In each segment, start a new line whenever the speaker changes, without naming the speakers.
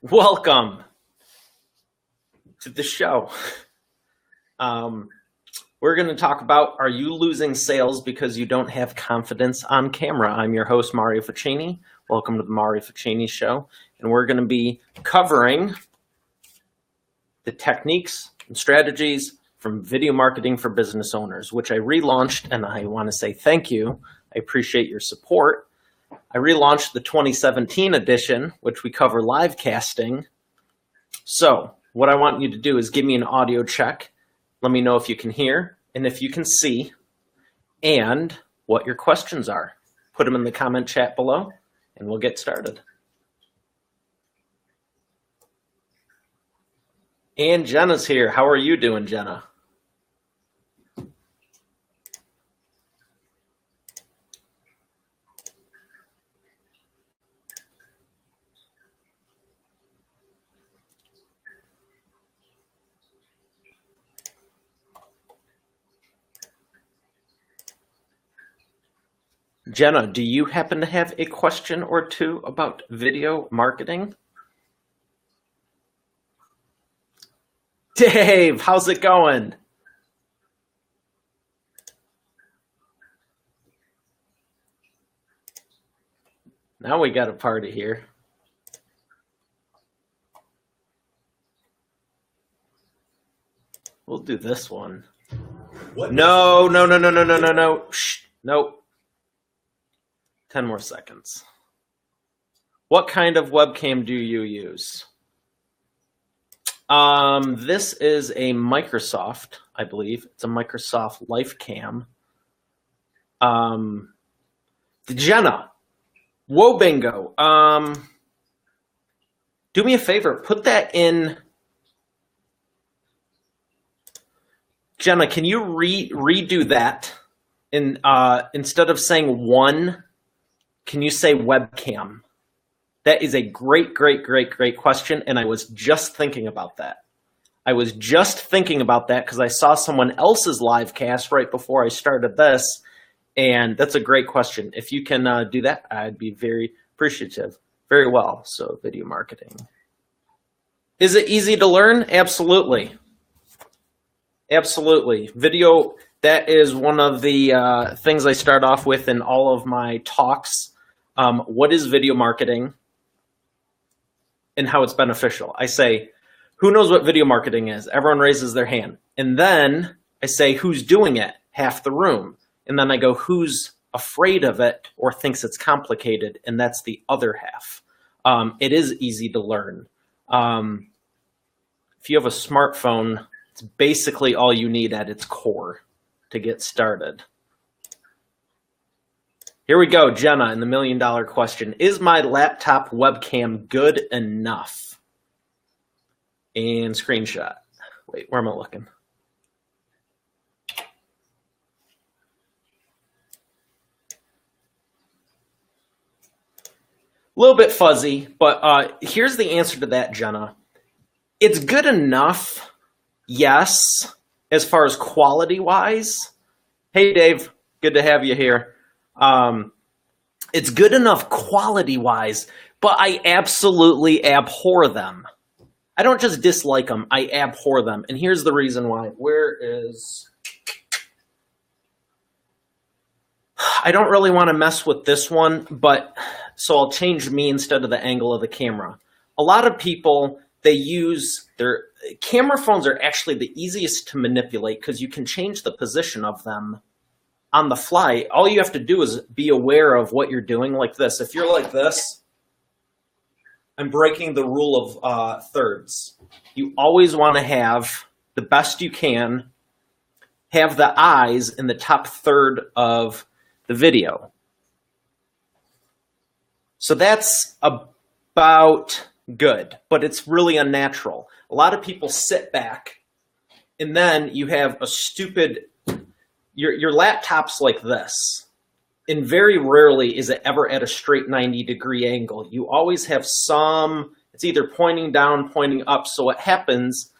Welcome to the show. We're going to talk about, are you losing sales because you don't have confidence on camera? I'm your host, Mario Ficini. Welcome to the Mario Ficini Show. And we're going to be covering the techniques and strategies from video marketing for business owners, which I relaunched, and I want to say thank you. I appreciate your support. I relaunched the 2017 edition, which we cover live casting. So what I want you to do is give me an audio check. Let me know if you can hear and if you can see and what your questions are. Put them in the comment chat below and we'll get started. And Jenna's here. How are you doing, Jenna? Jenna, do you happen to have a question or two about video marketing? Dave, how's it going? Now we got a party here. We'll do this one. What? No. Shh, nope. 10 more seconds. What kind of webcam do you use? This is a Microsoft, I believe. It's a Microsoft LifeCam. Jenna, whoa bingo. Do me a favor, put that in. Jenna, can you redo that? Instead of saying one, can you say webcam? That is a great question, and I was just thinking about that. I was just thinking about that because I saw someone else's live cast right before I started this, and that's a great question. If you can do that, I'd be very appreciative. Very well. So video marketing. Is it easy to learn? Absolutely. Absolutely. Video, that is one of the things I start off with in all of my talks. What is video marketing and how it's beneficial? I say, who knows what video marketing is? Everyone raises their hand. And then I say, who's doing it? Half the room. And then I go, who's afraid of it or thinks it's complicated? And that's the other half. It is easy to learn. If you have a smartphone, it's basically all you need at its core to get started. Here we go, Jenna, in the $1 million question. Is my laptop webcam good enough? And screenshot. Wait, where am I looking? A little bit fuzzy, but here's the answer to that, Jenna. It's good enough, yes, as far as quality-wise. Hey, Dave, good to have you here. It's good enough quality-wise, but I absolutely abhor them. I don't just dislike them, I abhor them. And here's the reason why. I don't really want to mess with this one, but so I'll change me instead of the angle of the camera. A lot of people, they use their camera phones are actually the easiest to manipulate because you can change the position of them on the fly. All you have to do is be aware of what you're doing, like this. If you're like this, I'm breaking the rule of thirds. You always want to have the best you can, have the eyes in the top third of the video. So that's about good, but it's really unnatural. A lot of people sit back and then you have a stupid, your laptop's like this. And very rarely is it ever at a straight 90-degree angle. You always have it's either pointing down, pointing up. So what happens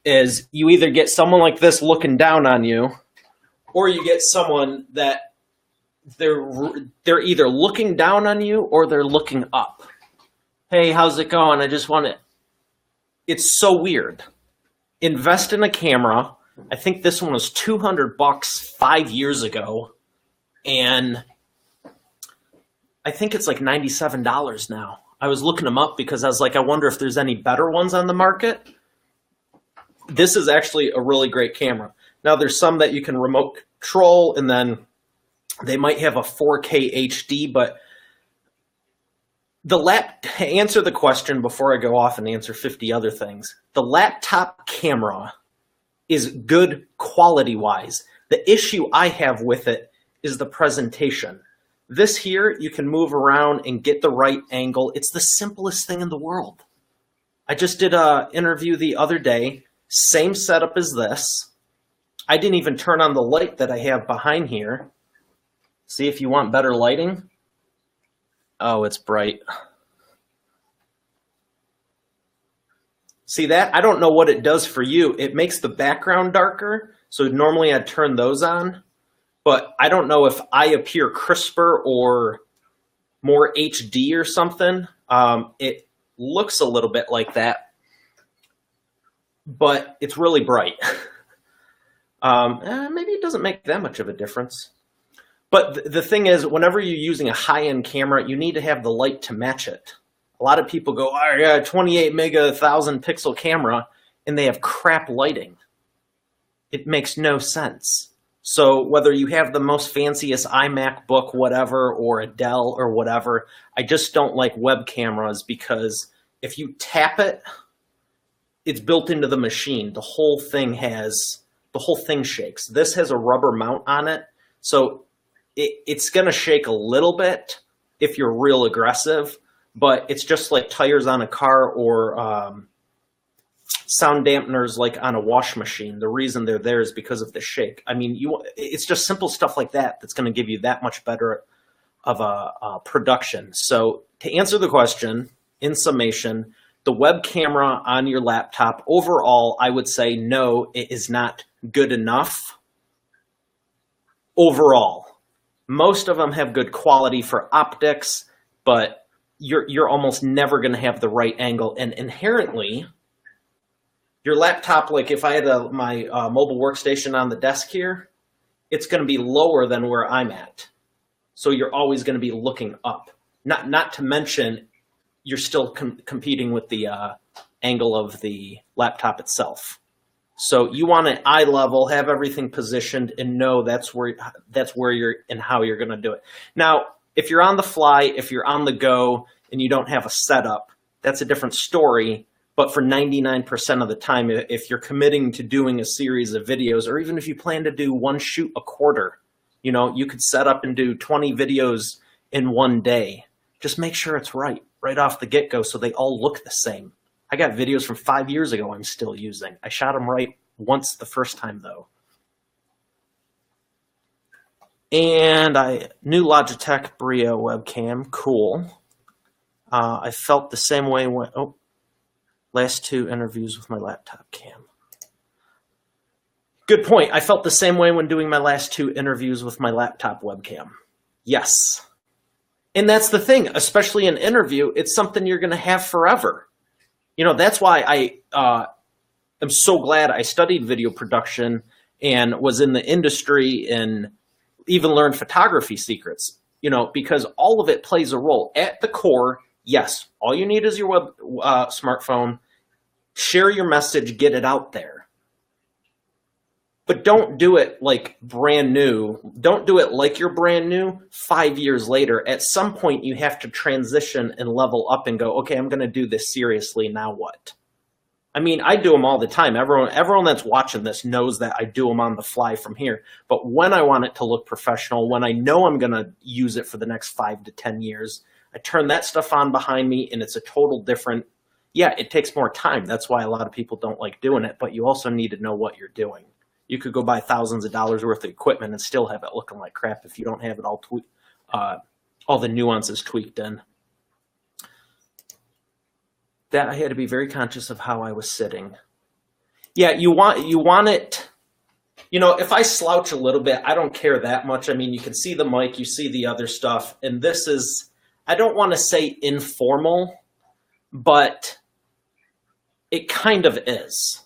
is you either get someone like this looking down on you, or you get someone that they're either looking down on you or they're looking up. Hey, how's it going? I just want to, it's so weird. Invest in a camera. I think this one was $200 5 years ago. And I think it's like $97 now. I was looking them up because I was like, I wonder if there's any better ones on the market. This is actually a really great camera. Now there's some that you can remote control and then they might have a 4K HD, but answer the question before I go off and answer 50 other things. The laptop camera is good quality-wise. The issue I have with it is the presentation. This here, you can move around and get the right angle. It's the simplest thing in the world. I just did an interview the other day, same setup as this. I didn't even turn on the light that I have behind here. See if you want better lighting. Oh, it's bright. See that? I don't know what it does for you. It makes the background darker. So normally I'd turn those on, but I don't know if I appear crisper or more HD or something. It looks a little bit like that, but it's really bright. Maybe it doesn't make that much of a difference. But the thing is, whenever you're using a high-end camera, you need to have the light to match it. A lot of people go, oh, yeah, 28 mega 1,000 pixel camera, and they have crap lighting. It makes no sense. So whether you have the most fanciest iMac book, whatever, or a Dell or whatever, I just don't like web cameras because if you tap it, it's built into the machine. The whole thing shakes. This has a rubber mount on it, so it's going to shake a little bit if you're real aggressive, but it's just like tires on a car or sound dampeners like on a wash machine. The reason they're there is because of the shake. I mean, it's just simple stuff like that that's going to give you that much better of a production. So to answer the question, in summation, the web camera on your laptop, overall, I would say no, it is not good enough overall. Most of them have good quality for optics, but you're almost never going to have the right angle. And inherently, your laptop, like if I had my mobile workstation on the desk here, it's going to be lower than where I'm at. So you're always going to be looking up. Not to mention, you're still competing with the angle of the laptop itself. So you want it eye level, have everything positioned, and know that's where you're and how you're going to do it. Now, if you're on the fly, if you're on the go, and you don't have a setup, that's a different story. But for 99% of the time, if you're committing to doing a series of videos, or even if you plan to do one shoot a quarter, you know, you could set up and do 20 videos in one day. Just make sure it's right off the get-go so they all look the same. I got videos from 5 years ago I'm still using. I shot them right once the first time, though. And new Logitech Brio webcam, cool. I felt the same way when, last 2 interviews with my laptop cam. Good point. I felt the same way when doing my last 2 interviews with my laptop webcam. Yes. And that's the thing, especially an interview, it's something you're going to have forever. You know, that's why I am so glad I studied video production and was in the industry and even learned photography secrets, you know, because all of it plays a role. At the core, yes, all you need is your smartphone. Share your message, get it out there. But don't do it like brand new. Don't do it like you're brand new 5 years later. At some point, you have to transition and level up and go, okay, I'm going to do this seriously. Now what? I mean, I do them all the time. Everyone that's watching this knows that I do them on the fly from here. But when I want it to look professional, when I know I'm going to use it for the next 5 to 10 years, I turn that stuff on behind me and it's a total different, yeah, it takes more time. That's why a lot of people don't like doing it. But you also need to know what you're doing. You could go buy thousands of dollars worth of equipment and still have it looking like crap if you don't have it all the nuances tweaked in. That I had to be very conscious of how I was sitting. Yeah, you want it, you know, if I slouch a little bit, I don't care that much. I mean, you can see the mic, you see the other stuff, and this is, I don't want to say informal, but it kind of is.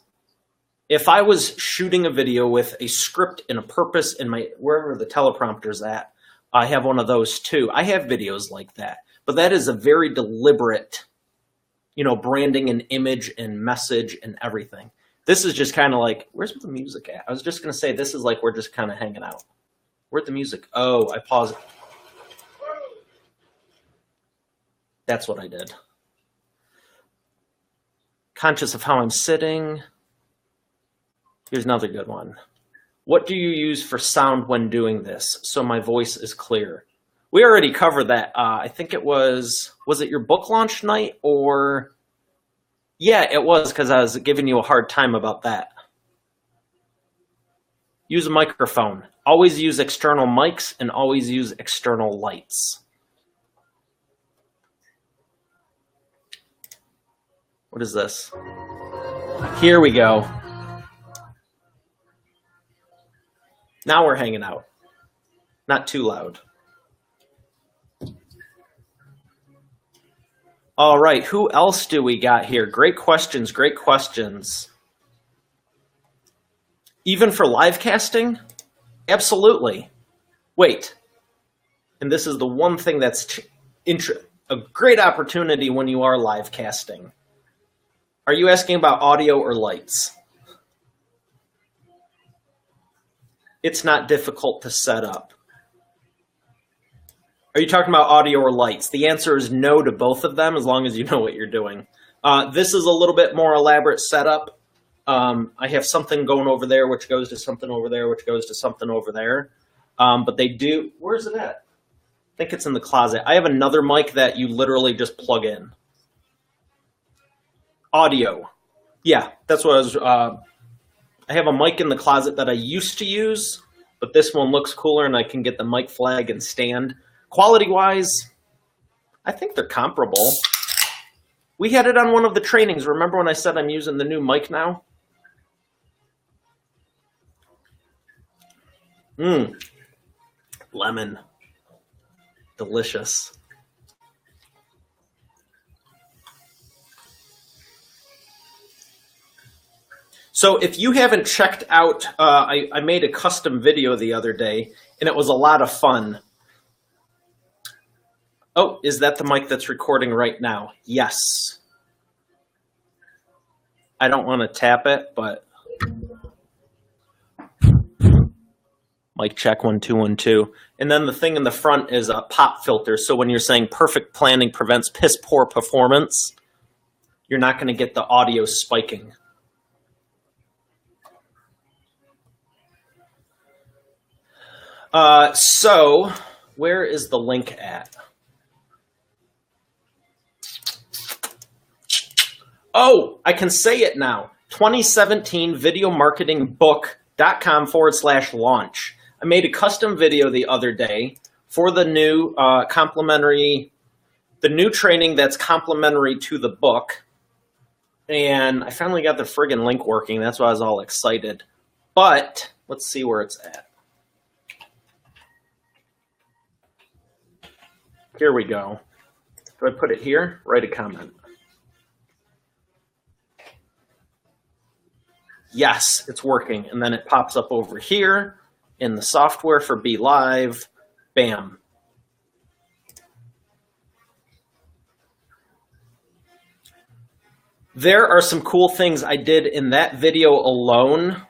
If I was shooting a video with a script and a purpose in my, wherever the teleprompter's at, I have one of those too. I have videos like that, but that is a very deliberate, you know, branding and image and message and everything. This is just kind of like, where's the music at? I was just going to say, this is like, we're just kind of hanging out. Where'd the music? Oh, I paused it. That's what I did. Conscious of how I'm sitting. Here's another good one. What do you use for sound when doing this so my voice is clear? We already covered that. I think it was it your book launch night or? Yeah, it was, because I was giving you a hard time about that. Use a microphone. Always use external mics and always use external lights. What is this? Here we go. Now we're hanging out. Not too loud. All right, who else do we got here? Great questions, great questions. Even for live casting? Absolutely. Wait, and this is the one thing that's a great opportunity when you are live casting. Are you asking about audio or lights? It's not difficult to set up. Are you talking about audio or lights? The answer is no to both of them, as long as you know what you're doing. This is a little bit more elaborate setup. I have something going over there, which goes to something over there, which goes to something over there. But they do, where's it at? I think it's in the closet. I have another mic that you literally just plug in. Audio. Yeah, that's what I was, I have a mic in the closet that I used to use, but this one looks cooler and I can get the mic flag and stand. Quality-wise, I think they're comparable. We had it on one of the trainings. Remember when I said I'm using the new mic now? Lemon. Delicious. So if you haven't checked out, I made a custom video the other day, and it was a lot of fun. Oh, is that the mic that's recording right now? Yes. I don't want to tap it, but mic check 1 2 1 2. And then the thing in the front is a pop filter. So when you're saying perfect planning prevents piss poor performance, you're not going to get the audio spiking. So where is the link at? Oh, I can say it now. 2017 videomarketingbook.com/launch. I made a custom video the other day for the new new training that's complimentary to the book. And I finally got the friggin' link working. That's why I was all excited. But let's see where it's at. Here we go. Do I put it here? Write a comment. Yes, it's working. And then it pops up over here in the software for Be Live. Bam. There are some cool things I did in that video alone.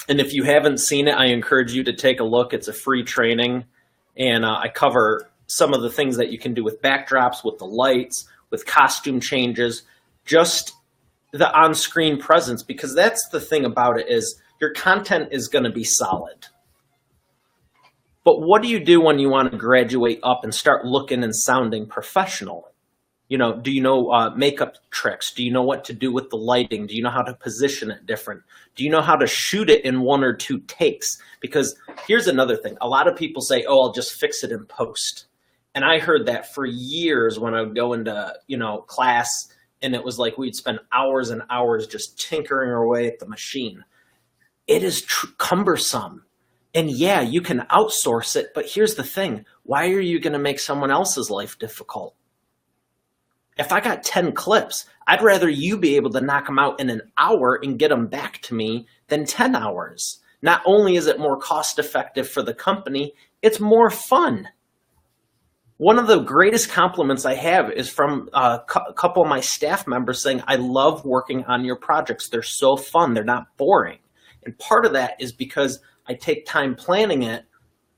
And if you haven't seen it, I encourage you to take a look. It's a free training. And I cover some of the things that you can do with backdrops, with the lights, with costume changes, just the on-screen presence, because that's the thing about it is your content is going to be solid. But what do you do when you want to graduate up and start looking and sounding professional? You know, do you know makeup tricks? Do you know what to do with the lighting? Do you know how to position it different? Do you know how to shoot it in 1 or 2 takes? Because here's another thing. A lot of people say, oh, I'll just fix it in post. And I heard that for years when I would go into, you know, class, and it was like we'd spend hours and hours just tinkering away at the machine. It is cumbersome. And yeah, you can outsource it, but here's the thing. Why are you going to make someone else's life difficult? If I got 10 clips, I'd rather you be able to knock them out in an hour and get them back to me than 10 hours. Not only is it more cost effective for the company, it's more fun. One of the greatest compliments I have is from a couple of my staff members saying, I love working on your projects. They're so fun. They're not boring. And part of that is because I take time planning it.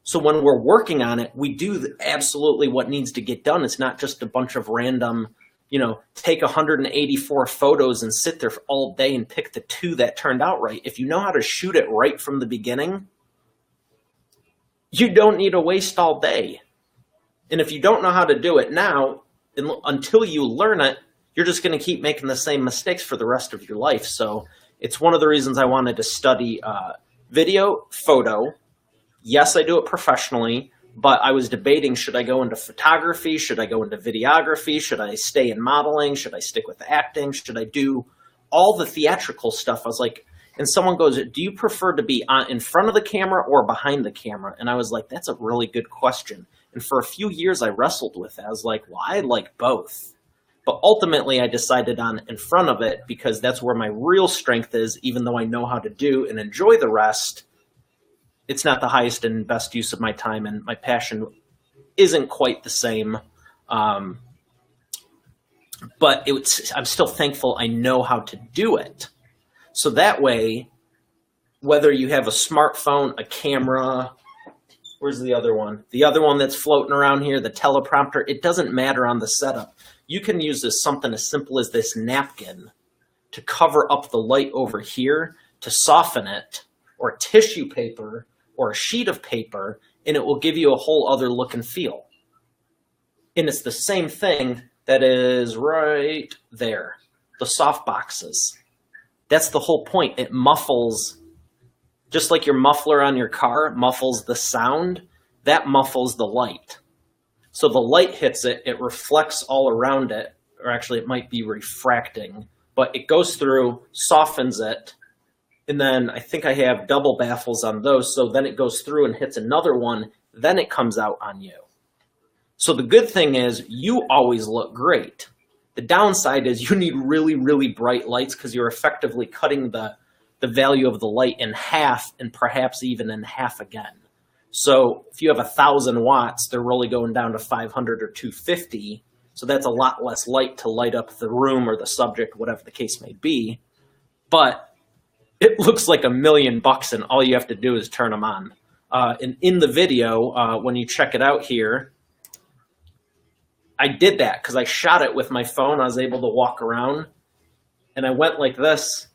So when we're working on it, we do absolutely what needs to get done. It's not just a bunch of random, take 184 photos and sit there all day and pick the 2 that turned out right. If you know how to shoot it right from the beginning, you don't need to waste all day. And if you don't know how to do it now, until you learn it, you're just going to keep making the same mistakes for the rest of your life. So it's one of the reasons I wanted to study video, photo. Yes, I do it professionally, but I was debating, should I go into photography? Should I go into videography? Should I stay in modeling? Should I stick with acting? Should I do all the theatrical stuff? I was like, and someone goes, do you prefer to be in front of the camera or behind the camera? And I was like, that's a really good question. And for a few years, I wrestled with it. I was like, well, I like both. But ultimately, I decided on in front of it because that's where my real strength is, even though I know how to do and enjoy the rest. It's not the highest and best use of my time, and my passion isn't quite the same. But I'm still thankful I know how to do it. So that way, whether you have a smartphone, a camera, where's the other one? The other one that's floating around here, the teleprompter, it doesn't matter on the setup. You can use something as simple as this napkin to cover up the light over here, to soften it, or tissue paper, or a sheet of paper, and it will give you a whole other look and feel. And it's the same thing that is right there, the soft boxes. That's the whole point. It muffles, just like your muffler on your car muffles the sound, that muffles the light. So the light hits it, it reflects all around it, or actually it might be refracting, but it goes through, softens it, and then I think I have double baffles on those, so then it goes through and hits another one, then it comes out on you. So the good thing is you always look great. The downside is you need really, really bright lights because you're effectively cutting the value of the light in half and perhaps even in half again. So if you have 1,000 watts, they're really going down to 500 or 250. So that's a lot less light to light up the room or the subject, whatever the case may be. But it looks like $1 million and all you have to do is turn them on. And in the video, when you check it out here, I did that because I shot it with my phone. I was able to walk around and I went like this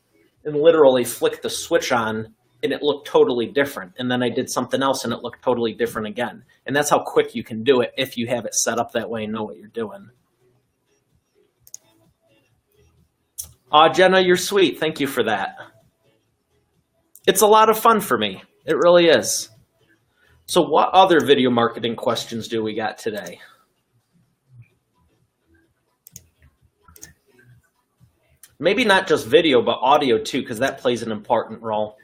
and literally flicked the switch on and it looked totally different. And then I did something else and it looked totally different again. And that's how quick you can do it if you have it set up that way and know what you're doing. Jenna, you're sweet. Thank you for that. It's a lot of fun for me. It really is. So what other video marketing questions do we got today? Maybe not just video, but audio too, because that plays an important role.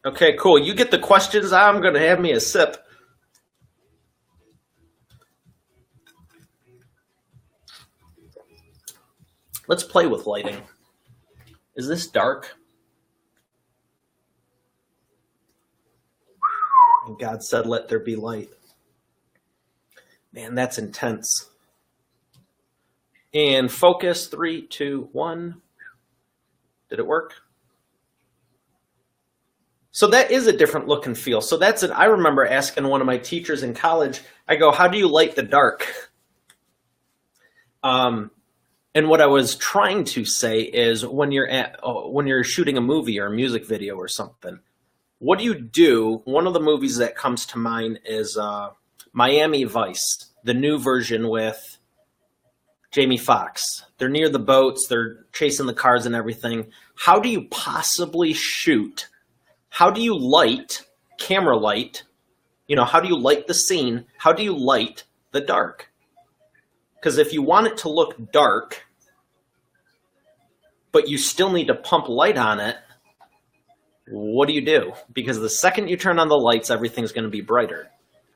Okay, cool. You get the questions. I'm going to have me a sip. Let's play with lighting. Is this dark? And God said, let there be light. Man, that's intense. And focus, 3, 2, 1. Did it work? So that is a different look and feel. So that's it. I remember asking one of my teachers in college, I go, how do you light the dark? And what I was trying to say is when you're shooting a movie or a music video or something, what do you do? One of the movies that comes to mind is Miami Vice, the new version with Jamie Foxx. They're near the boats. They're chasing the cars and everything. How do you possibly shoot? How do you light, camera light? How do you light the scene? How do you light the dark? Because if you want it to look dark, but you still need to pump light on it, what do? Because the second you turn on the lights, everything's going to be brighter.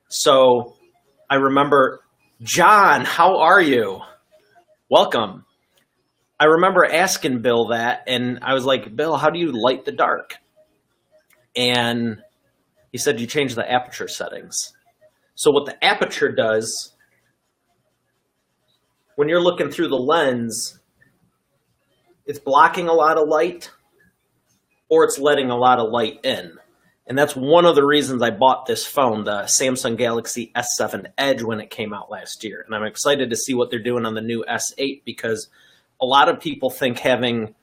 So I remember, John, how are you? Welcome. I remember asking Bill that, and I was like, Bill, how do you light the dark? And he said, you change the aperture settings. So what the aperture does, when you're looking through the lens, it's blocking a lot of light or it's letting a lot of light in. And that's one of the reasons I bought this phone, the Samsung Galaxy S7 Edge, when it came out last year. And I'm excited to see what they're doing on the new S8, because a lot of people think having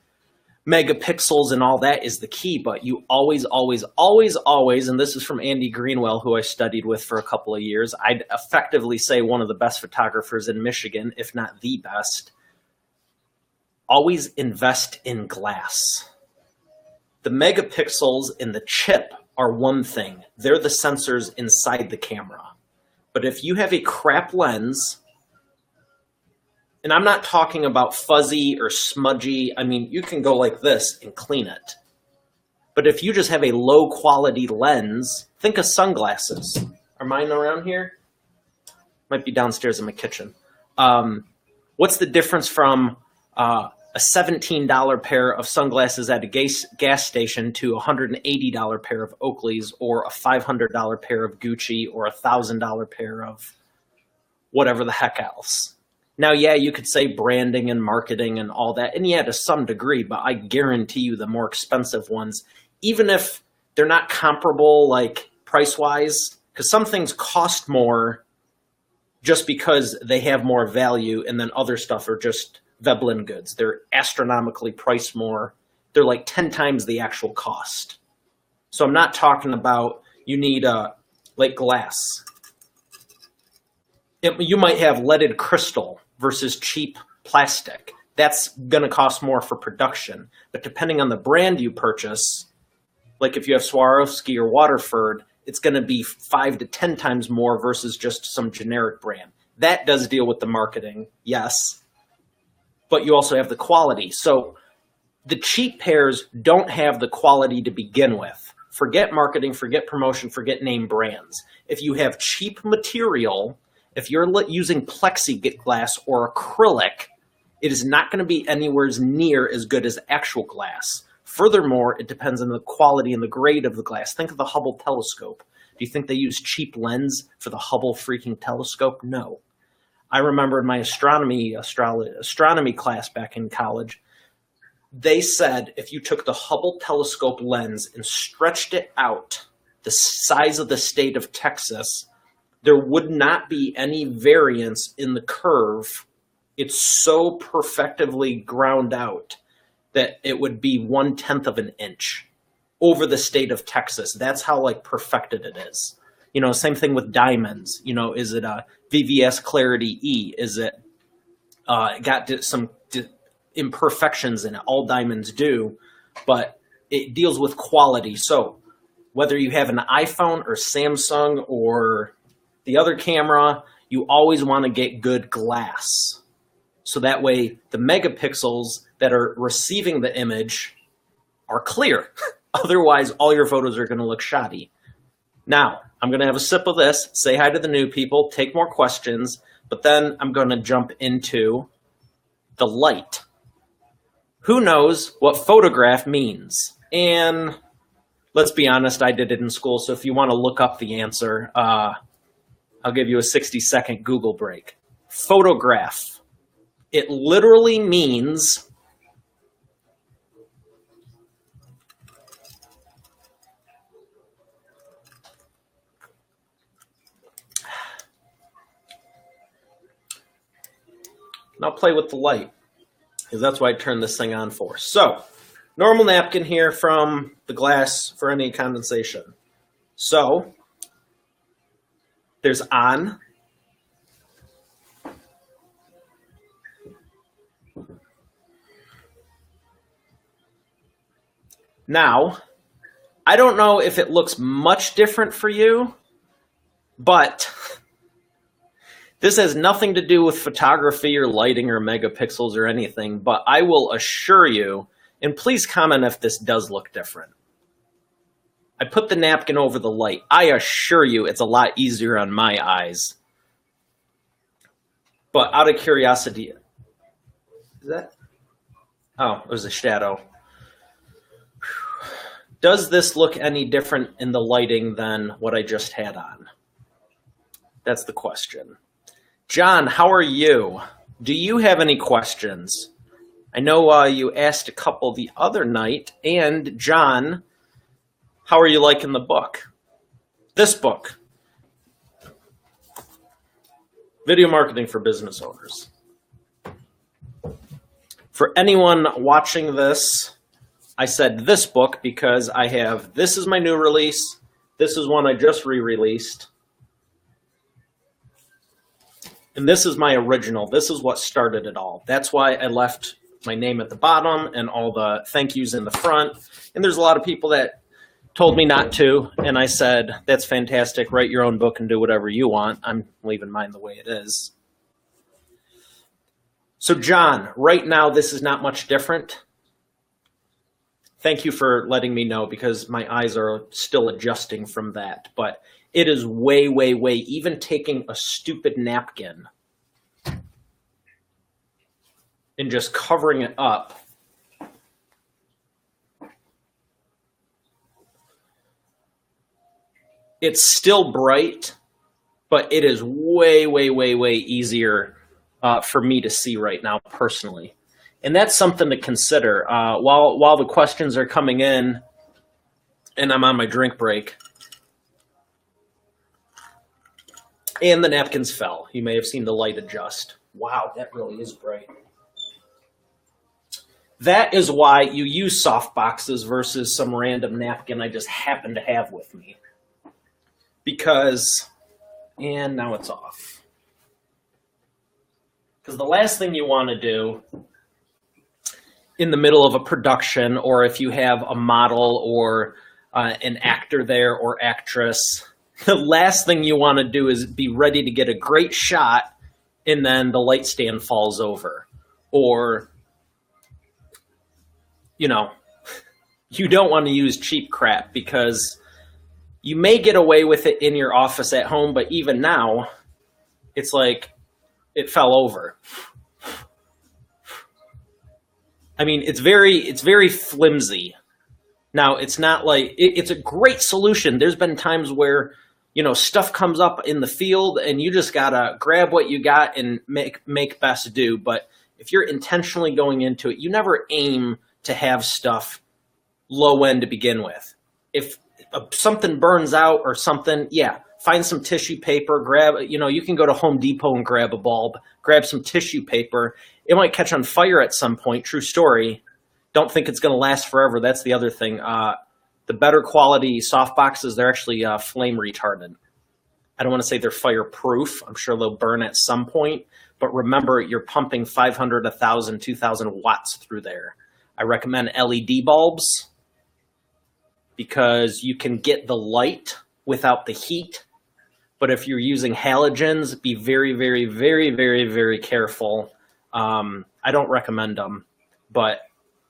megapixels and all that is the key, but you always, and this is from Andy Greenwell, who I studied with for a couple of years, I'd effectively say one of the best photographers in Michigan, if not the best, always invest in glass. The megapixels in the chip are one thing. They're the sensors inside the camera. But if you have a crap lens, and I'm not talking about fuzzy or smudgy, I mean, you can go like this and clean it. But if you just have a low quality lens, think of sunglasses. Are mine around here? Might be downstairs in my kitchen. What's the difference from a $17 pair of sunglasses at a gas station to a $180 pair of Oakley's, or a $500 pair of Gucci, or a $1,000 pair of whatever the heck else? Now, yeah, you could say branding and marketing and all that, and yeah, to some degree, but I guarantee you the more expensive ones, even if they're not comparable, like price-wise, because some things cost more just because they have more value, and then other stuff are just Veblen goods. They're astronomically priced more. They're like 10 times the actual cost. So I'm not talking about you need like glass. You might have leaded crystal versus cheap plastic. That's going to cost more for production. But depending on the brand you purchase, like if you have Swarovski or Waterford, it's going to be 5 to 10 times more versus just some generic brand. That does deal with the marketing, yes. But you also have the quality. So the cheap pairs don't have the quality to begin with. Forget marketing, forget promotion, forget name brands. If you have cheap material, if you're using plexiglass or acrylic, it is not going to be anywhere near as good as actual glass. Furthermore, it depends on the quality and the grade of the glass. Think of the Hubble telescope. Do you think they use cheap lens for the Hubble freaking telescope? No. I remember in my astronomy class back in college, they said if you took the Hubble telescope lens and stretched it out the size of the state of Texas, there would not be any variance in the curve. It's so perfectively ground out that it would be 1/10 of an inch over the state of Texas. That's how like perfected it is. You know, same thing with diamonds. You know, is it a VVS Clarity E? Is it got some imperfections in it? All diamonds do, but it deals with quality. So whether you have an iPhone or Samsung or the other camera, you always want to get good glass. So that way the megapixels that are receiving the image are clear. Otherwise, all your photos are going to look shoddy. Now, I'm going to have a sip of this, say hi to the new people, take more questions, but then I'm going to jump into the light. Who knows what photograph means? And let's be honest, I did it in school, so if you want to look up the answer, I'll give you a 60-second Google break. Photograph. It literally means now play with the light, because that's what I turned this thing on for. So, normal napkin here from the glass for any condensation. So, there's on. Now, I don't know if it looks much different for you, but this has nothing to do with photography or lighting or megapixels or anything, but I will assure you, and please comment if this does look different. I put the napkin over the light. I assure you it's a lot easier on my eyes. But out of curiosity, is that? Oh, it was a shadow. Does this look any different in the lighting than what I just had on? That's the question. John, how are you? Do you have any questions? I know you asked a couple the other night. And John, how are you liking the book? This book. Video Marketing for Business Owners. For anyone watching this, I said this book because I have, this is my new release. This is one I just re-released. And this is my original. This is what started it all. That's why I left my name at the bottom and all the thank yous in the front. And there's a lot of people that told me not to. And I said, that's fantastic. Write your own book and do whatever you want. I'm leaving mine the way it is. So John, right now, this is not much different. Thank you for letting me know because my eyes are still adjusting from that. But it is way, way, way, even taking a stupid napkin and just covering it up. It's still bright, but it is way, way, way, way easier for me to see right now personally. And that's something to consider. While the questions are coming in and I'm on my drink break, and the napkins fell. You may have seen the light adjust. Wow, that really is bright. That is why you use soft boxes versus some random napkin I just happen to have with me. Because, and now it's off. Because the last thing you want to do in the middle of a production, or if you have a model or an actor there or actress, the last thing you want to do is be ready to get a great shot and then the light stand falls over. Or, you know, you don't want to use cheap crap because you may get away with it in your office at home, but even now, it's like it fell over. I mean, it's very flimsy. Now, it's not like, it's a great solution. There's been times where, you know, stuff comes up in the field and you just gotta grab what you got and make best do. But if you're intentionally going into it, you never aim to have stuff low end to begin with. If something burns out or something, yeah, find some tissue paper, grab, you know, you can go to Home Depot and grab a bulb, grab some tissue paper. It might catch on fire at some point, true story. Don't think it's going to last forever. That's the other thing. The better quality soft boxes, they're actually flame retardant. I don't want to say they're fireproof. I'm sure they'll burn at some point. But remember, you're pumping 500, 1,000, 2,000 watts through there. I recommend LED bulbs because you can get the light without the heat. But if you're using halogens, be very, very, very, very, very careful. I don't recommend them. But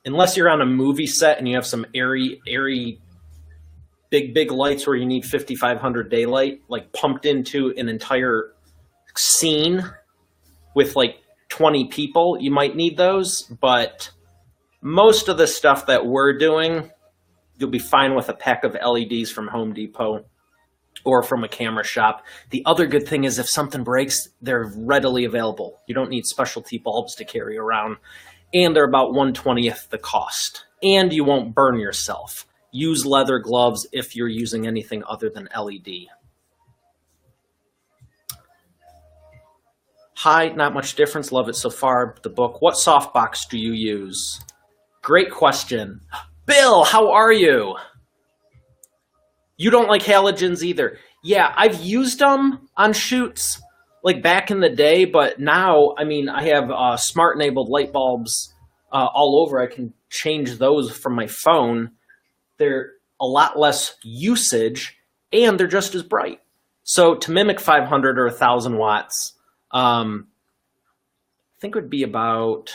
unless you're on a movie set and you have some airy, big lights where you need 5,500 daylight, like pumped into an entire scene with like 20 people, you might need those. But most of the stuff that we're doing, you'll be fine with a pack of LEDs from Home Depot or from a camera shop. The other good thing is if something breaks, they're readily available. You don't need specialty bulbs to carry around. And they're about 1/20th the cost. And you won't burn yourself. Use leather gloves if you're using anything other than LED. Hi, not much difference. Love it so far. The book. What softbox do you use? Great question. Bill, how are you? You don't like halogens either. Yeah, I've used them on shoots like back in the day, but now, I mean, I have smart enabled light bulbs all over. I can change those from my phone. They're a lot less usage and they're just as bright. So to mimic 500 or 1,000 watts, I think it would be about,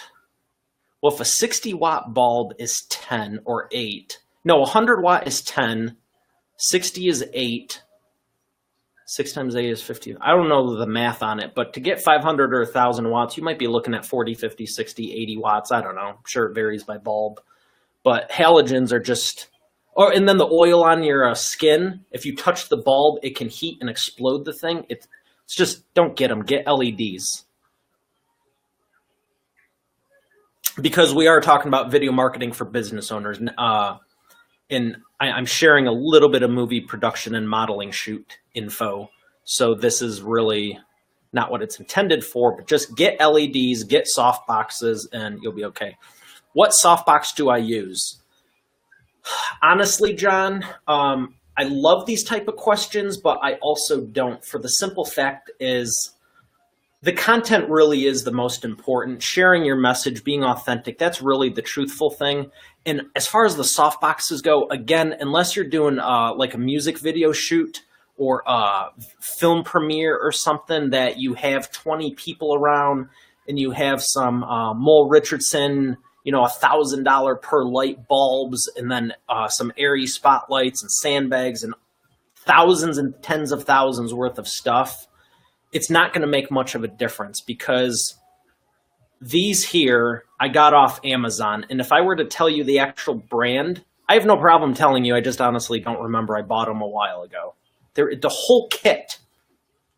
well, if a 60 watt bulb is 10 or 8, no, 100 watt is 10, 60 is 8. 6 times 8 is 50. I don't know the math on it, but to get 500 or 1,000 watts, you might be looking at 40, 50, 60, 80 watts. I don't know. I'm sure it varies by bulb. But halogens are just... Oh, and then the oil on your skin, if you touch the bulb, it can heat and explode the thing. It's just, don't get them. Get LEDs. Because we are talking about video marketing for business owners. And I'm sharing a little bit of movie production and modeling shoot info. So this is really not what it's intended for, but just get LEDs, get soft boxes, and you'll be okay. What softbox do I use? Honestly, John, I love these type of questions, but I also don't. For the simple fact is the content really is the most important. Sharing your message, being authentic, that's really the truthful thing. And as far as the soft boxes go, again, unless you're doing like a music video shoot or a film premiere or something that you have 20 people around and you have some Mole Richardson, you know, $1,000 per light bulbs, and then some airy spotlights and sandbags and thousands and tens of thousands worth of stuff, it's not going to make much of a difference because these here I got off Amazon. And if I were to tell you the actual brand, I have no problem telling you. I just honestly don't remember. I bought them a while ago. The whole kit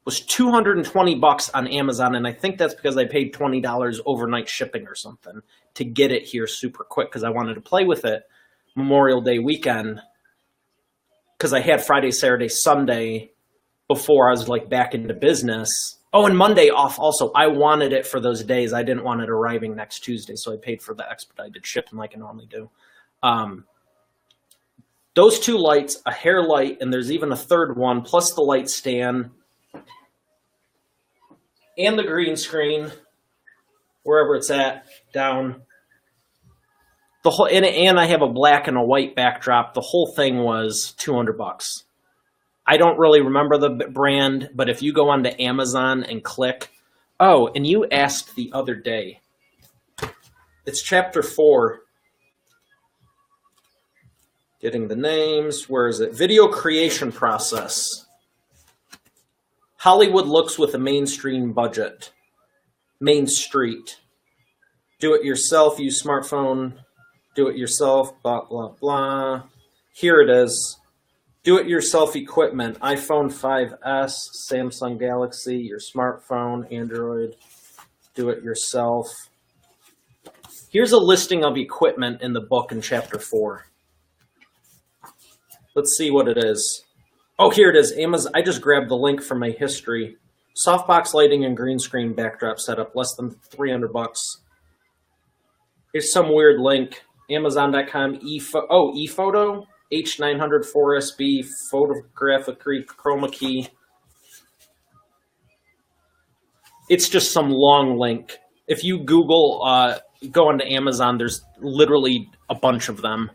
was $220 on Amazon, and I think that's because I paid $20 overnight shipping or something to get it here super quick because I wanted to play with it Memorial Day weekend because I had Friday, Saturday, Sunday before I was like back into business. Oh, and Monday off also. I wanted it for those days. I didn't want it arriving next Tuesday, so I paid for the expedited shipping like I normally do. Those two lights, a hair light, and there's even a third one, plus the light stand, and the green screen, wherever it's at, down. The whole and I have a black and a white backdrop. The whole thing was $200. I don't really remember the brand, but if you go onto Amazon and click, oh, and you asked the other day, it's chapter 4. Getting the names, where is it? Video creation process. Hollywood looks with a mainstream budget. Main Street. Do it yourself, use smartphone. Do it yourself, blah, blah, blah. Here it is. Do it yourself equipment. iPhone 5S, Samsung Galaxy, your smartphone, Android. Do it yourself. Here's a listing of equipment in the book in chapter 4. Let's see what it is. Oh, here it is. Amazon. I just grabbed the link from my history. Softbox lighting and green screen backdrop setup, less than $300. Here's some weird link. Amazon.com ePhoto H900 4SB photographic chroma key. It's just some long link. If you Google, go onto Amazon, there's literally a bunch of them.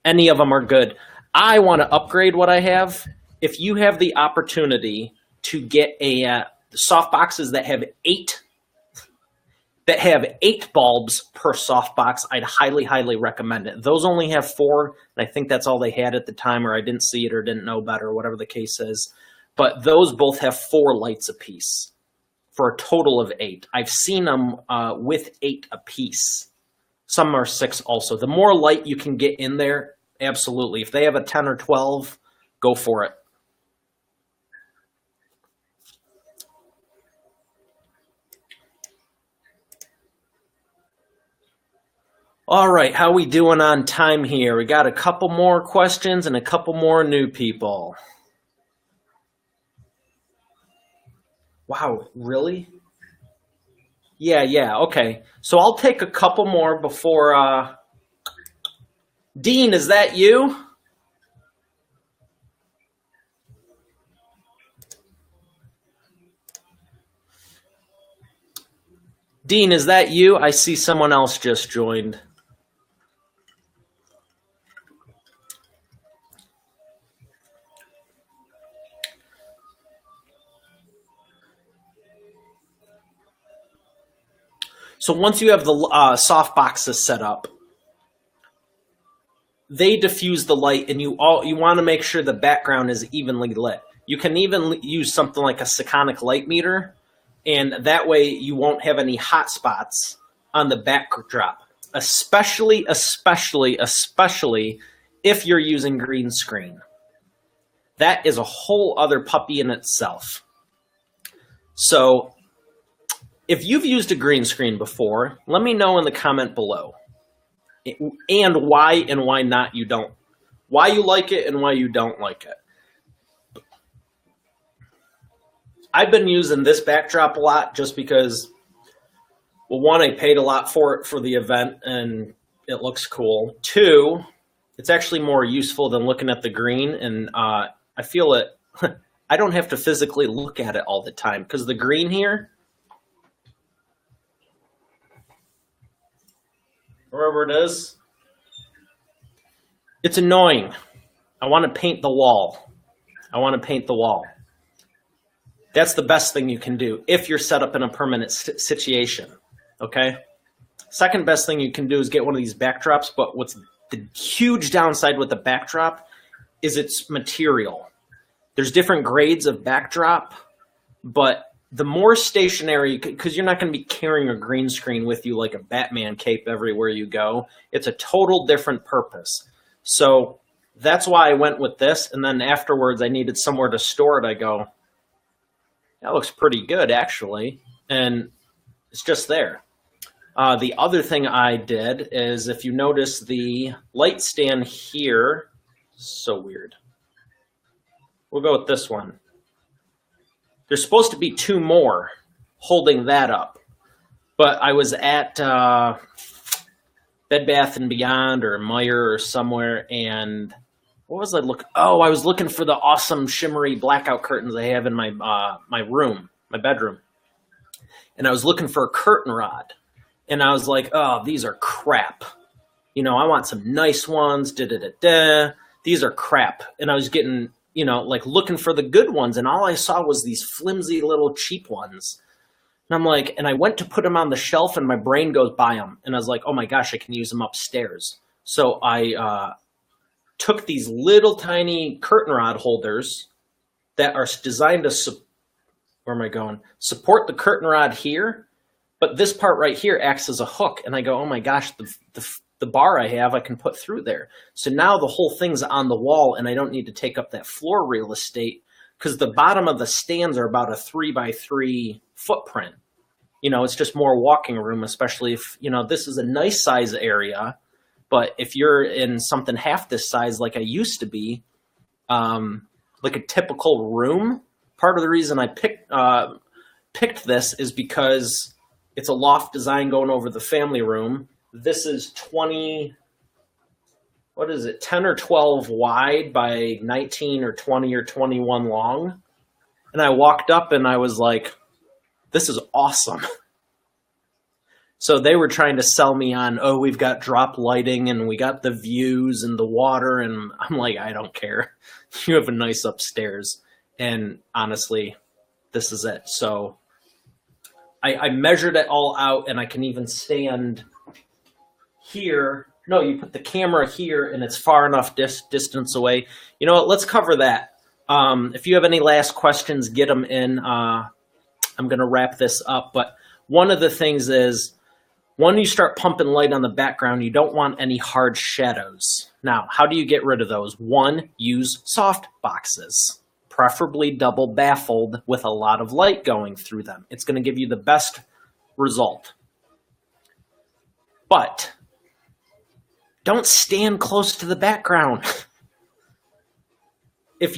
Any of them are good. I want to upgrade what I have. If you have the opportunity to get a soft boxes that have 8 bulbs per softbox, I'd highly, highly recommend it. Those only have 4, and I think that's all they had at the time, or I didn't see it or didn't know better, whatever the case is. But those both have 4 lights apiece for a total of 8. I've seen them with 8 apiece. Some are 6 also. The more light you can get in there, absolutely. If they have a 10 or 12, go for it. All right, how we doing on time here? We got a couple more questions and a couple more new people. Wow, really? Yeah, okay. So I'll take a couple more before... Dean, is that you? Dean, is that you? I see someone else just joined. So once you have the soft boxes set up, they diffuse the light, and you want to make sure the background is evenly lit. You can even use something like a Slocum light meter, and that way you won't have any hot spots on the backdrop, especially if you're using green screen. That is a whole other puppy in itself. So if you've used a green screen before, let me know in the comment below. And why not you don't. Why you like it and why you don't like it. I've been using this backdrop a lot just because, well, one, I paid a lot for it for the event and it looks cool. Two, it's actually more useful than looking at the green, and I feel it. I don't have to physically look at it all the time because the green here, wherever it is, it's annoying. I want to paint the wall. That's the best thing you can do if you're set up in a permanent situation, okay? Second best thing you can do is get one of these backdrops, but what's the huge downside with the backdrop is its material. There's different grades of backdrop, but the more stationary, because you're not going to be carrying a green screen with you like a Batman cape everywhere you go. It's a total different purpose. So that's why I went with this. And then afterwards, I needed somewhere to store it. I go, that looks pretty good, actually. And it's just there. The other thing I did is, if you notice the light stand here, so weird. We'll go with this one. There's supposed to be two more holding that up. But I was at Bed Bath & Beyond or Meijer or somewhere, and what was I looking? Oh, I was looking for the awesome shimmery blackout curtains I have in my my bedroom. And I was looking for a curtain rod. And I was like, oh, these are crap. You know, I want some nice ones. These are crap. And I was getting, you know, like looking for the good ones. And all I saw was these flimsy little cheap ones. And I'm like, and I went to put them on the shelf and my brain goes by them. And I was like, oh my gosh, I can use them upstairs. So I took these little tiny curtain rod holders that are designed to, where am I going? Support the curtain rod here. But this part right here acts as a hook. And I go, oh my gosh, the bar I have, I can put through there. So now the whole thing's on the wall and I don't need to take up that floor real estate, because the bottom of the stands are about a 3x3 footprint. You know, it's just more walking room, especially if, you know, this is a nice size area. But if you're in something half this size like I used to be, like a typical room, part of the reason I picked this is because it's a loft design going over the family room. This is 10 or 12 wide by 19 or 20 or 21 long. And I walked up and I was like, this is awesome. So they were trying to sell me on, oh, we've got drop lighting and we got the views and the water. And I'm like, I don't care. You have a nice upstairs. And honestly, this is it. So I measured it all out, and I can even stand here. No, you put the camera here, and it's far enough distance away. You know what? Let's cover that. If you have any last questions, get them in. I'm going to wrap this up. But one of the things is, when you start pumping light on the background, you don't want any hard shadows. Now, how do you get rid of those? One, use soft boxes, preferably double baffled with a lot of light going through them. It's going to give you the best result. But don't stand close to the background. If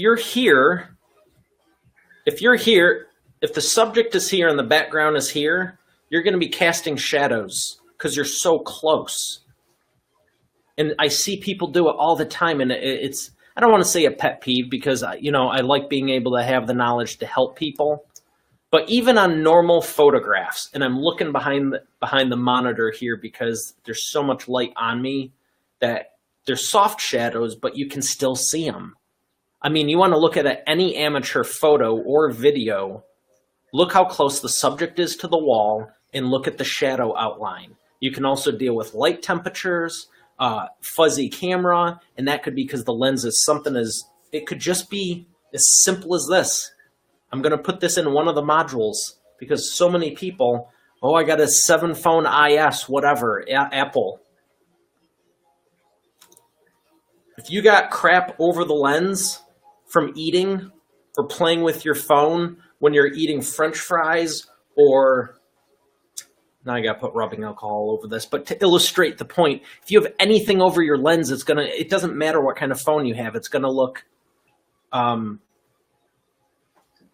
the subject is here and the background is here, you're going to be casting shadows because you're so close. And I see people do it all the time, and it's, I don't want to say a pet peeve, because, you know, I like being able to have the knowledge to help people. But even on normal photographs, and I'm looking behind the monitor here because there's so much light on me that there's soft shadows, but you can still see them. I mean, you want to look at any amateur photo or video, look how close the subject is to the wall and look at the shadow outline. You can also deal with light temperatures. fuzzy camera, and that could be because the lens is something it could just be as simple as this. I'm going to put this in one of the modules because so many people, oh, I got a 7 phone IS, whatever, Apple. If you got crap over the lens from eating or playing with your phone when you're eating French fries, or now I got to put rubbing alcohol over this, but to illustrate the point, if you have anything over your lens, it doesn't matter what kind of phone you have, it's going to look, you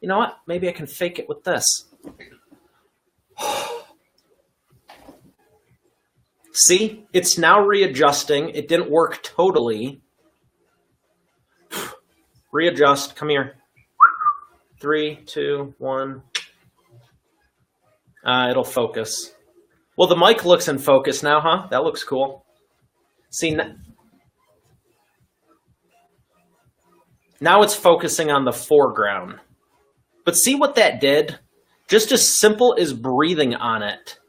know what? Maybe I can fake it with this. See, it's now readjusting. It didn't work totally. Readjust, come here. 3, 2, 1. It'll focus. Well, the mic looks in focus now, huh? That looks cool. See, now it's focusing on the foreground. But see what that did? Just as simple as breathing on it.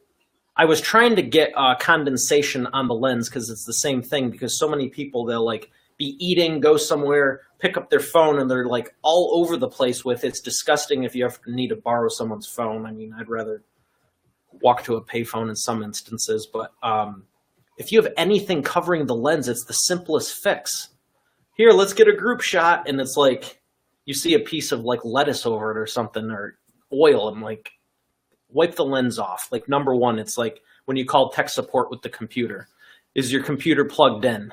I was trying to get condensation on the lens because it's the same thing, because so many people, they'll like be eating, go somewhere, pick up their phone, and they're like all over the place with it. It's disgusting if you ever need to borrow someone's phone. I mean, I'd rather walk to a payphone in some instances, but if you have anything covering the lens, it's the simplest fix. Here, let's get a group shot, and it's like you see a piece of like lettuce over it or something, or oil, and like wipe the lens off. Like, number one, it's like when you call tech support with the computer. Is your computer plugged in?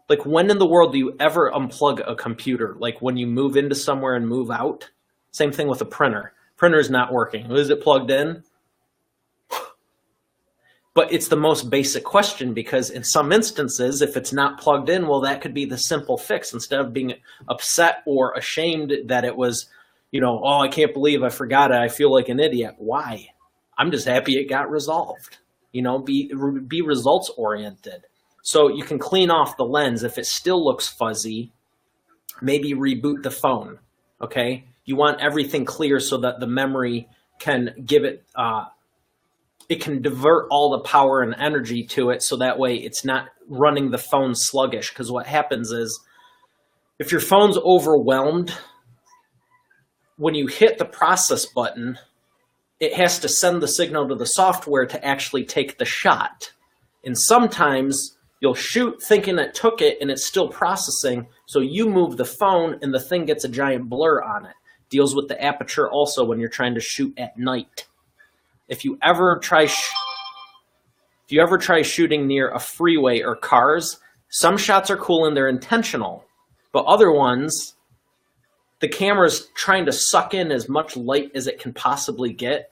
Like, when in the world do you ever unplug a computer? Like when you move into somewhere and move out? Same thing with a printer. Printer's not working. Is it plugged in? But it's the most basic question, because in some instances, if it's not plugged in, well, that could be the simple fix. Instead of being upset or ashamed that it was, you know, oh, I can't believe I forgot it, I feel like an idiot. Why? I'm just happy it got resolved. You know, be results oriented. So you can clean off the lens. If it still looks fuzzy, maybe reboot the phone, okay? You want everything clear so that the memory can give it, it can divert all the power and energy to it, so that way it's not running the phone sluggish. Because what happens is, if your phone's overwhelmed, when you hit the process button, it has to send the signal to the software to actually take the shot. And sometimes you'll shoot thinking it took it and it's still processing, so you move the phone and the thing gets a giant blur on it. Deals with the aperture also when you're trying to shoot at night. If you ever try shooting near a freeway or cars, some shots are cool and they're intentional, but other ones, the camera's trying to suck in as much light as it can possibly get,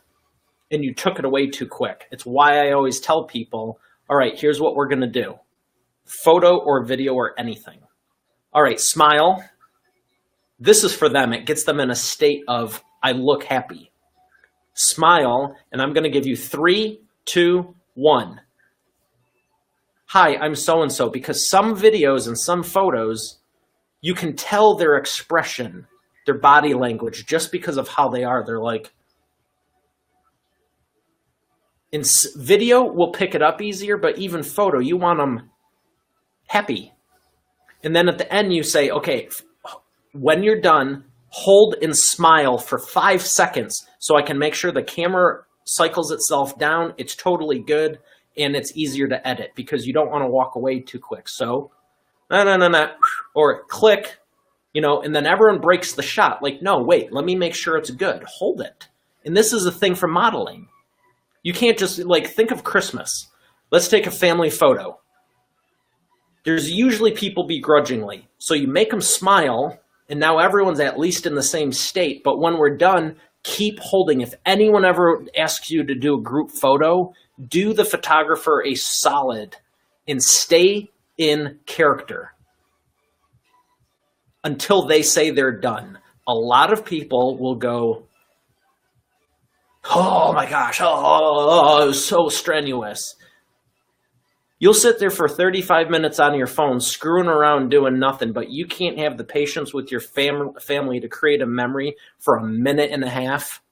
and you took it away too quick. It's why I always tell people, all right, here's what we're gonna do. Photo or video or anything. All right, smile. This is for them. It gets them in a state of, I look happy. Smile, and I'm going to give you 3, 2, 1. Hi, I'm so-and-so, because some videos and some photos, you can tell their expression, their body language, just because of how they are. They're like, in video, we'll pick it up easier, but even photo, you want them happy. And then at the end, you say, okay, when you're done, hold and smile for 5 seconds so I can make sure the camera cycles itself down. It's totally good, and it's easier to edit because you don't want to walk away too quick. So, no, or click, you know, and then everyone breaks the shot. Like, no, wait, let me make sure it's good. Hold it. And this is a thing for modeling. You can't just, like, think of Christmas. Let's take a family photo. There's usually people begrudgingly. So you make them smile, and now everyone's at least in the same state. But when we're done, keep holding. If anyone ever asks you to do a group photo, do the photographer a solid and stay in character until they say they're done. A lot of people will go, oh my gosh, oh, it was so strenuous. You'll sit there for 35 minutes on your phone screwing around doing nothing, but you can't have the patience with your family to create a memory for a minute and a half.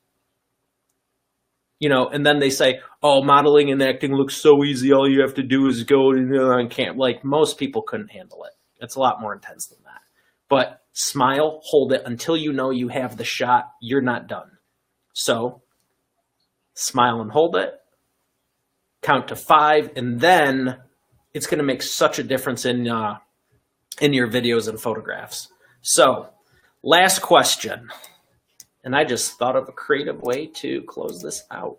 and then they say, oh, modeling and acting looks so easy. All you have to do is go on camp. Like, most people couldn't handle it. It's a lot more intense than that. But smile, hold it until you know you have the shot. You're not done. So smile and hold it. Count to 5, and then it's going to make such a difference in your videos and photographs. So, last question. And I just thought of a creative way to close this out.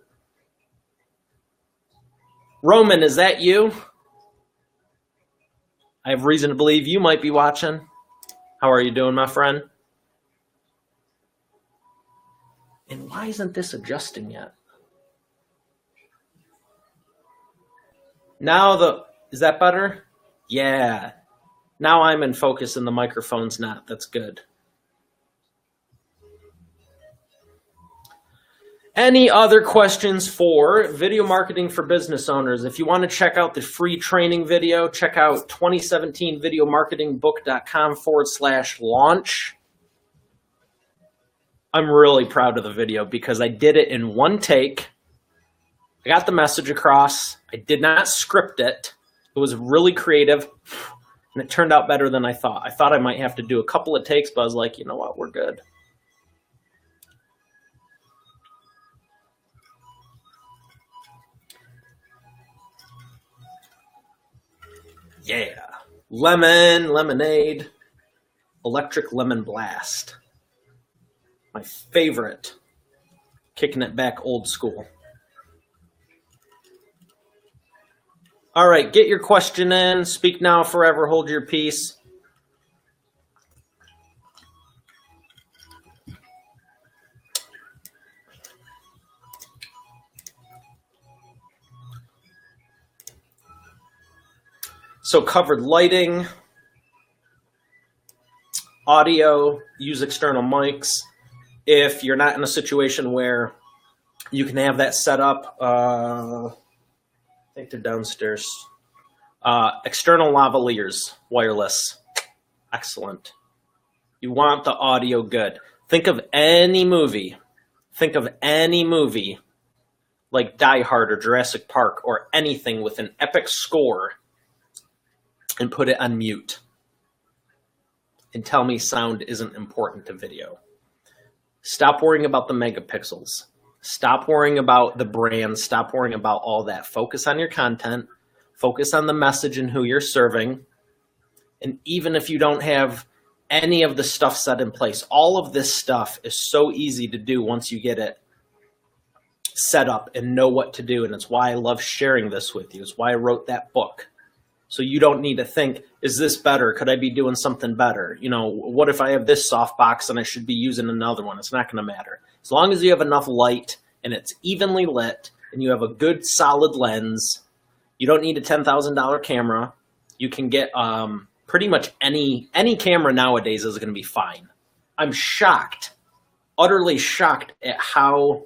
Roman, is that you? I have reason to believe you might be watching. How are you doing, my friend? And why isn't this adjusting yet? Now is that better? Yeah. Now I'm in focus and the microphone's not. That's good. Any other questions for video marketing for business owners? If you want to check out the free training video, check out 2017videomarketingbook.com/launch. I'm really proud of the video because I did it in one take. I got the message across. I did not script it. It was really creative, and it turned out better than I thought. I thought I might have to do a couple of takes, but I was like, you know what? We're good. Yeah. Lemonade, electric lemon blast. My favorite. Kicking it back old school. All right, get your question in. Speak now, forever hold your peace. So covered lighting, audio, use external mics. If you're not in a situation where you can have that set up, I think they're downstairs. External lavaliers, wireless. Excellent. You want the audio good. Think of any movie. Think of any movie like Die Hard or Jurassic Park or anything with an epic score and put it on mute. And tell me sound isn't important to video. Stop worrying about the megapixels. Stop worrying about the brand. Stop worrying about all that. Focus on your content. Focus on the message and who you're serving. And even if you don't have any of the stuff set in place, all of this stuff is so easy to do once you get it set up and know what to do. And it's why I love sharing this with you. It's why I wrote that book. So you don't need to think, is this better? Could I be doing something better? What if I have this softbox and I should be using another one? It's not going to matter. As long as you have enough light and it's evenly lit and you have a good solid lens, you don't need a $10,000 camera. You can get pretty much any camera nowadays is going to be fine. I'm shocked, utterly shocked at how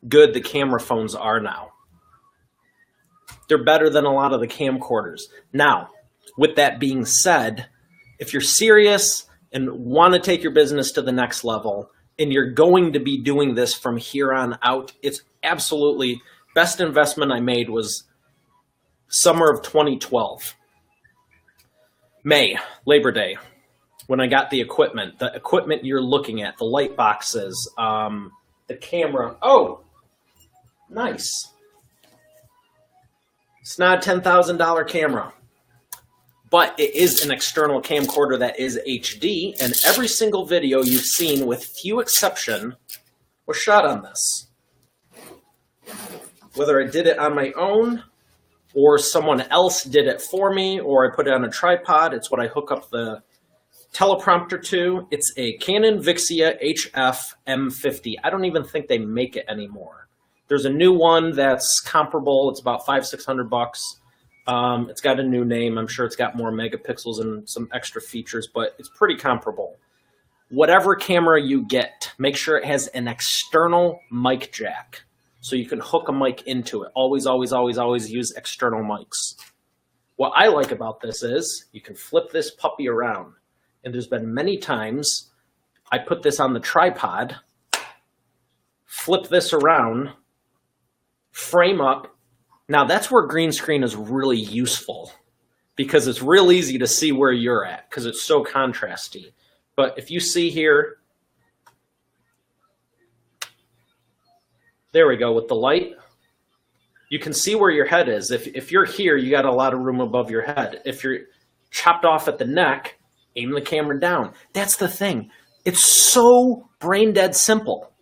good the camera phones are now. They're better than a lot of the camcorders. Now, with that being said, if you're serious and want to take your business to the next level, and you're going to be doing this from here on out, it's absolutely best investment I made was summer of 2012. May, Labor Day, when I got the equipment you're looking at, the light boxes, the camera. Oh, nice. It's not a $10,000 camera, but it is an external camcorder that is HD, and every single video you've seen, with few exception, was shot on this. Whether I did it on my own, or someone else did it for me, or I put it on a tripod, it's what I hook up the teleprompter to. It's a Canon Vixia HF M50. I don't even think they make it anymore. There's a new one that's comparable. It's about $500-600. It's got a new name. I'm sure it's got more megapixels and some extra features, but it's pretty comparable. Whatever camera you get, make sure it has an external mic jack so you can hook a mic into it. Always, always, always, always use external mics. What I like about this is you can flip this puppy around. And there's been many times I put this on the tripod, flip this around, frame up. Now that's where green screen is really useful because it's real easy to see where you're at because it's so contrasty. But if you see here, there we go with the light. You can see where your head is. If you're here, you got a lot of room above your head. If you're chopped off at the neck, aim the camera down. That's the thing. It's so brain dead simple.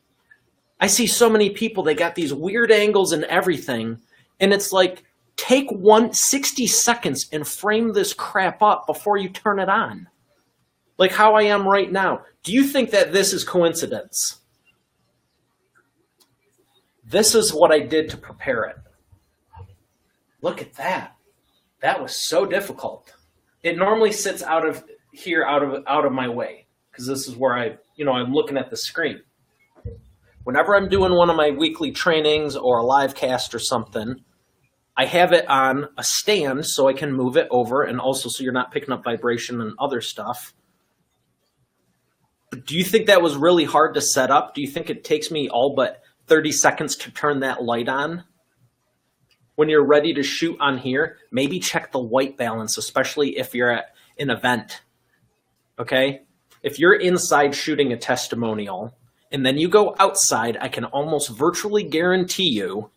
I see so many people, they got these weird angles and everything, and it's like, take 60 seconds and frame this crap up before you turn it on. Like how I am right now. Do you think that this is coincidence? This is what I did to prepare it. Look at that. That was so difficult. It normally sits out of here, out of my way, because this is where I'm looking at the screen. Whenever I'm doing one of my weekly trainings or a live cast or something, I have it on a stand so I can move it over, and also so you're not picking up vibration and other stuff. But do you think that was really hard to set up? Do you think it takes me all but 30 seconds to turn that light on? When you're ready to shoot on here, maybe check the white balance, especially if you're at an event, okay? If you're inside shooting a testimonial and then you go outside, I can almost virtually guarantee you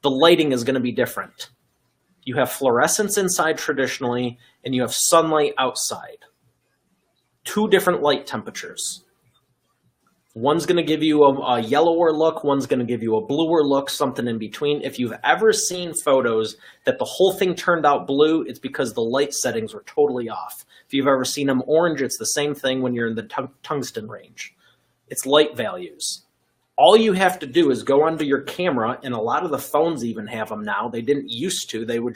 the lighting is going to be different. You have fluorescence inside traditionally, and you have sunlight outside. 2 different light temperatures. One's going to give you a yellower look, one's going to give you a bluer look, something in between. If you've ever seen photos that the whole thing turned out blue, it's because the light settings were totally off. If you've ever seen them orange, it's the same thing when you're in the tungsten range. It's light values. All you have to do is go onto your camera, and a lot of the phones even have them now. They didn't used to. They were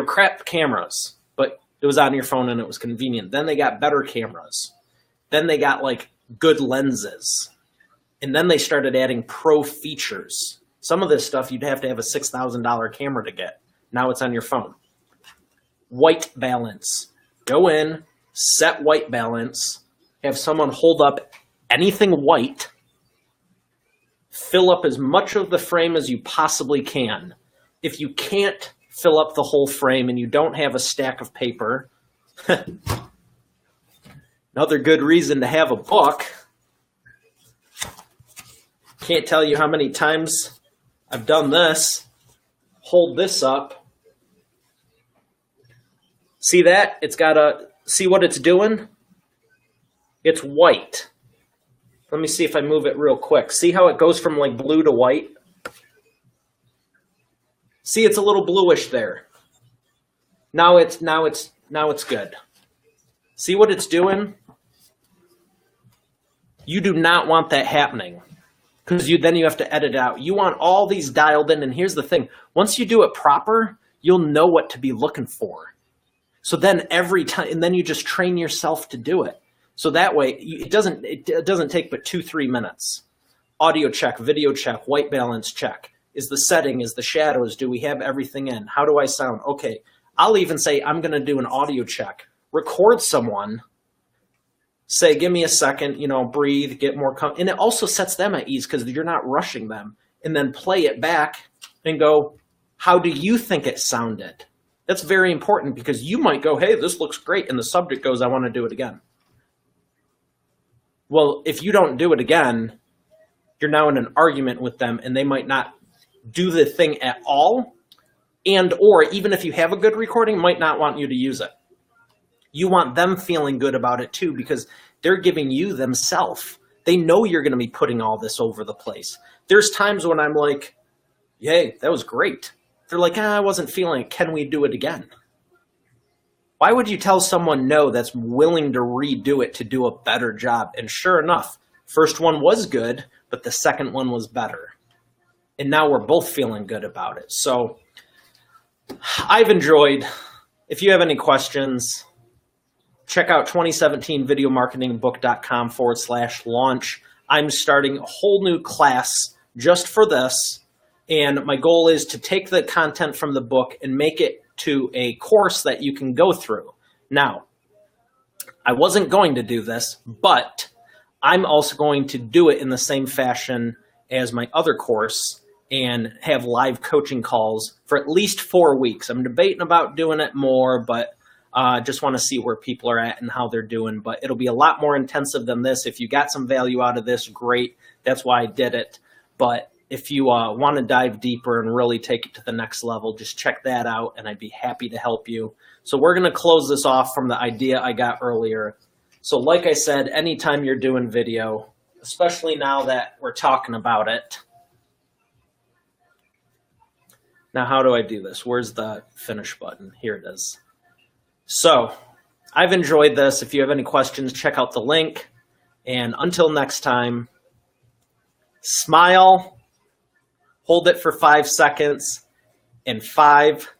crap cameras, but it was on your phone and it was convenient. Then they got better cameras. Then they got like good lenses. And then they started adding pro features. Some of this stuff you'd have to have a $6,000 camera to get. Now it's on your phone. White balance. Go in, set white balance, have someone hold up anything white, fill up as much of the frame as you possibly can. If you can't fill up the whole frame and you don't have a stack of paper, another good reason to have a book. Can't tell you how many times I've done this. Hold this up. See that? See what it's doing? It's white. Let me see if I move it real quick. See how it goes from like blue to white? See, it's a little bluish there. Now it's good. See what it's doing? You do not want that happening because then you have to edit out. You want all these dialed in, and here's the thing. Once you do it proper, you'll know what to be looking for. So then every time, and then you just train yourself to do it. So that way, it doesn't take but 2-3 minutes. Audio check, video check, white balance check. Is the setting, is the shadows, do we have everything in? How do I sound? Okay, I'll even say I'm going to do an audio check. Record someone, say, give me a second, breathe, get more and it also sets them at ease because you're not rushing them. And then play it back and go, how do you think it sounded? That's very important because you might go, hey, this looks great. And the subject goes, I want to do it again. Well, if you don't do it again, you're now in an argument with them and they might not do the thing at all. And or even if you have a good recording, might not want you to use it. You want them feeling good about it too because they're giving you themselves. They know you're going to be putting all this over the place. There's times when I'm like, yay, that was great. They're like, I wasn't feeling it. Can we do it again? Why would you tell someone no that's willing to redo it to do a better job? And sure enough, first one was good, but the second one was better. And now we're both feeling good about it. So I've enjoyed. If you have any questions, check out 2017videomarketingbook.com/launch. I'm starting a whole new class just for this. And my goal is to take the content from the book and make it to a course that you can go through. Now, I wasn't going to do this, but I'm also going to do it in the same fashion as my other course. and have live coaching calls for at least 4 weeks. I'm debating about doing it more, but just want to see where people are at and how they're doing. But it'll be a lot more intensive than this. If you got some value out of this, great. That's why I did it. But if you want to dive deeper and really take it to the next level, just check that out, and I'd be happy to help you. So we're going to close this off from the idea I got earlier. So like I said, anytime you're doing video, especially now that we're talking about it. Now, how do I do this? Where's the finish button? Here it is. So I've enjoyed this. If you have any questions, check out the link. And until next time, smile, hold it for 5 seconds, and 5,